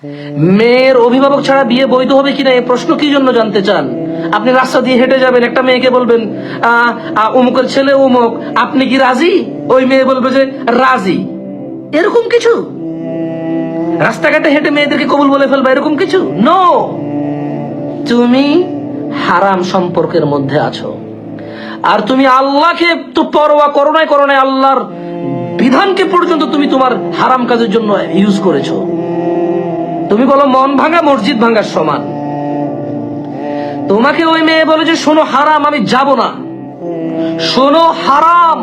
মেয়ের অভিভাবক ছাড়া বিয়ে বৈধ হবে কিনা এই প্রশ্ন কি জন্য জানতে চান? আপনি রাস্তা দিয়ে হেঁটে যাবেন, একটা মেয়েকে বলবেন অমুকের ছেলে অমুক, আপনি কি রাজি? ওই মেয়ে বলবে যে রাজি। এরকম কিছু রাস্তাঘাটে হেঁটে মেয়েদেরকে কবুল বলে ফেলবা এরকম কিছু নো। তুমি হারাম সম্পর্কের মধ্যে আছো, আর তুমি আল্লাহকে তো পরোয়া করো নাই, আল্লাহর বিধানকে পর্যন্ত তুমি তোমার হারাম কাজের জন্য ইউজ করেছো। তুমি বলো মন ভাঙা মসজিদ ভাঙার সমান। তোমাকে ওই মেয়ে বলে যে শোনো হারাম, আমি যাব না, শোনো হারাম,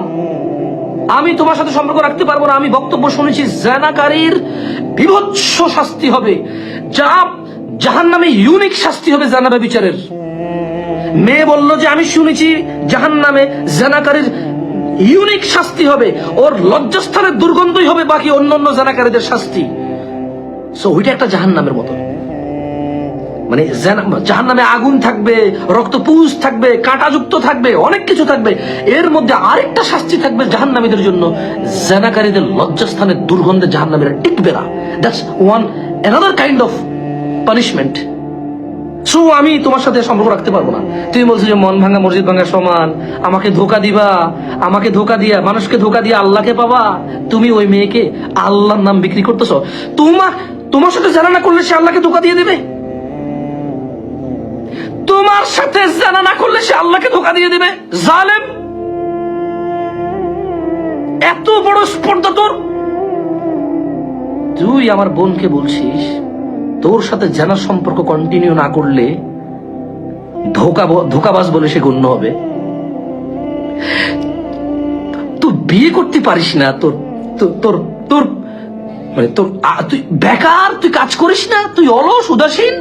আমি তোমার সাথে সম্পর্ক রাখতে পারবো না। আমি বক্তব্য শুনেছি জানাকারীর বিভৎস শাস্তি হবে, যা জাহান্নামে ইউনিক শাস্তি হবে জানাবে বিচারের। মেয়ে বলল যে আমি শুনেছি জাহান্নামে জানাকারীর ইউনিক শাস্তি হবে, ওর লজ্জাস্থানের দুর্গন্ধই হবে বাকি অন্যান্য জানাকারীদের শাস্তি। সো ওইটা একটা জাহান্নামের মতো, মানে জাহান্নামে আগুন থাকবে, রক্তপুঞ্জ থাকবে, কাঁটাযুক্ত থাকবে, অনেক কিছু থাকবে। এর মধ্যে আরেকটা শাস্তি থাকবে জাহান্নামীদের জন্য, জানাকারীদের লজ্জাস্থানের দুর্গন্ধে জাহান্নামীরা টিকবে না। That's one another kind of punishment. So আমি তোমার সাথে সম্পর্ক রাখতে পারবো না। তুমি বলছো যে মন ভাঙা মসজিদ ভাঙা সমান, আমাকে ধোকা দিবা, আমাকে ধোকা দিয়া মানুষকে ধোকা দিয়ে আল্লাহকে পাবা। তুমি ওই মেয়েকে আল্লাহর নাম বিক্রি করতেছো। তোমার সাথে জানা না করলে সে আল্লাহকে ধোকা দিয়ে দেবে। তোমার সাথে জানা না করলে সে আল্লাহকে ধোকা দিয়ে দেবে। জালেম, এত বড় স্পর্ধা তোর। তুই আমার বোনকে বলছিস তোর সাথে জানার সম্পর্ক কন্টিনিউ না করলে ধোকাবাজ বলে সে গণ্য হবে। তুই বিয়ে করতে পারিস না, তোর তোর তোর মানে তোর তুই বেকার, তুই কাজ করিস না, তুই অলস উদাসীন।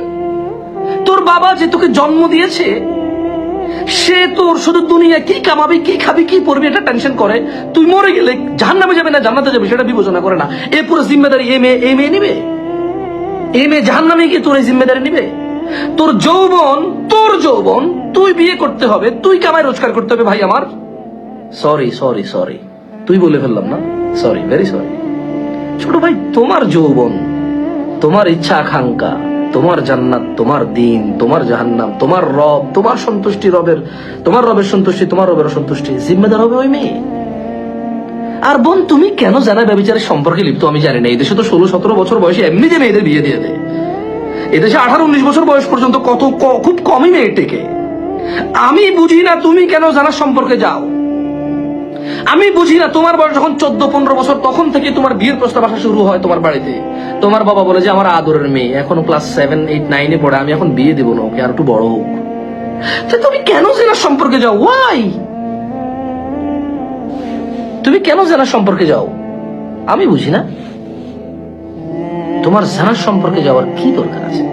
তোর বাবা যে তোকে জন্ম দিয়েছে সে তোর শুধু দুনিয়া কি কামাবি, কি খাবি, কি পড়বি এটা টেনশন করে। তুই মরে গেলে জাহান্নামে যাবে না জান্নাতে যাবে সেটা বিবেচনা করে না। এ পুরো জিম্মেদারি এ মেয়ে নিবে। এই মেয়ে জাহান্নামে গিয়ে তোর এই জিম্মেদারি নিবে। তোর যৌবন তুই বিয়ে করতে হবে, তুই কামাই রোজগার করতে হবে। ভাই আমার সরি তুই বলে ফেললাম না, সরি, ভেরি সরি। ছোট ভাই, তোমার যৌবন, তোমার ইচ্ছা আকাঙ্ক্ষা, তোমার জান্নাত, তোমার দিন, তোমার জাহান্নাম, তোমার রব, তোমার সন্তুষ্টি, তোমার রবের সন্তুষ্টি, তোমার রবের সন্তুষ্টি, জিম্মেদার হবে ওই মেয়ে। আর বোন, তুমি কেন জানা ব্যভিচারের সম্পর্কে লিপ্ত আমি জানি না। এদেশে তো 16-17 বছর বয়সে এমনি যে মেয়েদের বিয়ে দিয়ে দেয়। এদেশে 18-19 বছর বয়স পর্যন্ত খুব কমই মেয়ে টেকে। আমি বুঝি না তুমি কেন জানার সম্পর্কে যাও। আমি বুঝি না, তোমার বয়স যখন 14-15 বছর তখন থেকে তোমার বিয়ের প্রস্তাব আসা শুরু হয় তোমার বাড়িতে। তোমার বাবা বলে যে আমার আদরের মেয়ে এখনো ক্লাস 7, 8, 9-এ পড়ে, আমি এখন বিয়ে দেবো না, ওকে আর একটু বড় হোক। তুমি কেন জানার সম্পর্কে যাও? ওয়াই? তুমি কেন জানার সম্পর্কে যাও? আমি বুঝি না তোমার জানার সম্পর্কে যাওয়ার কি দরকার আছে।